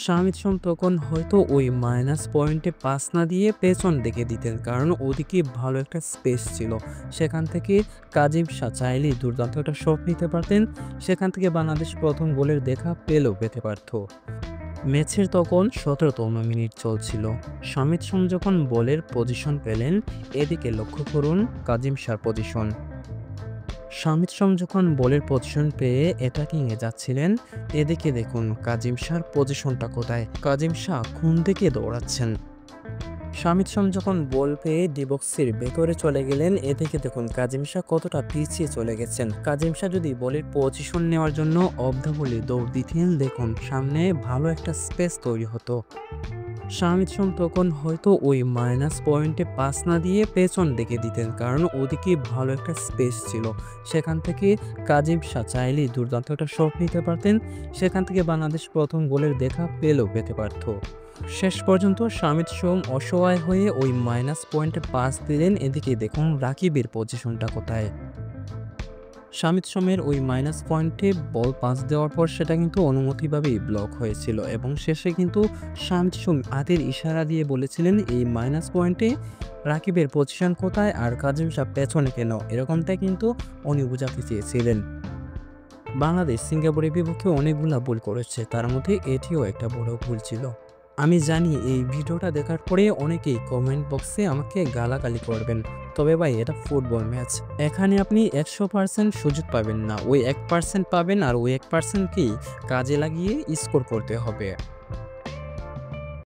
শামিদ সোম তখন হয়তো ওই মাইনাস পয়েন্টে পাস না দিয়ে পেছন দিকে দিতেন, কারণ ওদিকে ভালো একটা স্পেস ছিল। সেখান থেকে কাজিম শাহ চাইলেই দুর্দান্ত একটা শট নিতে পারতেন। সেখান থেকে বাংলাদেশ প্রথম গোলের দেখা পেতে পারত। ম্যাচের তখন ১৭তম মিনিট চলছিল। শামিদ সোম যখন বলের পজিশন পেলেন, এদিকে লক্ষ্য করুন কাজিম শাহর পজিশন। শামিদ সোম যখন বলের পজিশন পেয়ে অ্যাটাকিংয়ে যাচ্ছিলেন, এদিকে দেখুন কাজিম শাহর পজিশনটা কোথায়। কাজিম শাহ কোন দিকে দৌড়াচ্ছেন। শামিদ সোম যখন বল পেয়ে ডিবক্সের ভেতরে চলে গেলেন, এদিকে দেখুন কাজিম শাহ কতটা পিছিয়ে চলে গেছেন। কাজিম শাহ যদি বলের পজিশন নেওয়ার জন্য অফ দ্য বলে দৌড় দিতেন, দেখুন সামনে ভালো একটা স্পেস তৈরি হতো। শামিদ সোম তখন হয়তো ওই মাইনাস পয়েন্টে পাস না দিয়ে পেছন দিকে দিতেন, কারণ ওদিকে ভালো একটা স্পেস ছিল। সেখান থেকে কাজিম শাহ চাইলেই দুর্দান্ত একটা শট নিতে পারতেন। সেখান থেকে বাংলাদেশ প্রথম গোলের দেখা পেতে পারত। শেষ পর্যন্ত শামিদ সোম অসহায় হয়ে ওই মাইনাস পয়েন্টে পাস দিলেন। এদিকে দেখুন রাকিবের পজিশনটা কোথায়। শামিদ সোমের ওই মাইনাস পয়েন্টে বল পাস দেওয়ার পর সেটা কিন্তু অনুমতিভাবেই ব্লক হয়েছিল, এবং শেষে কিন্তু শামিদ সোম হাতের ইশারা দিয়ে বলেছিলেন এই মাইনাস পয়েন্টে রাকিবের পজিশন কোথায় আর কাজিম শাহ পেছনে কেন, এরকমটাই কিন্তু উনি বোঝাতে চেয়েছিলেন। বাংলাদেশ সিঙ্গাপুরের বিপক্ষে অনেকগুলা ভুল করেছে, তার মধ্যে এটিও একটা বড় ভুল ছিল। আমি জানি এই ভিডিওটা দেখার পরে অনেকেই কমেন্ট বক্সে আমাকে গালাগালি করবেন, তবে ভাই এটা ফুটবল ম্যাচ। এখানে আপনি ১০০% সুযোগ পাবেন না, ওই ১% পাবেন, আর ওই ১%কেই কাজে লাগিয়ে স্কোর করতে হবে।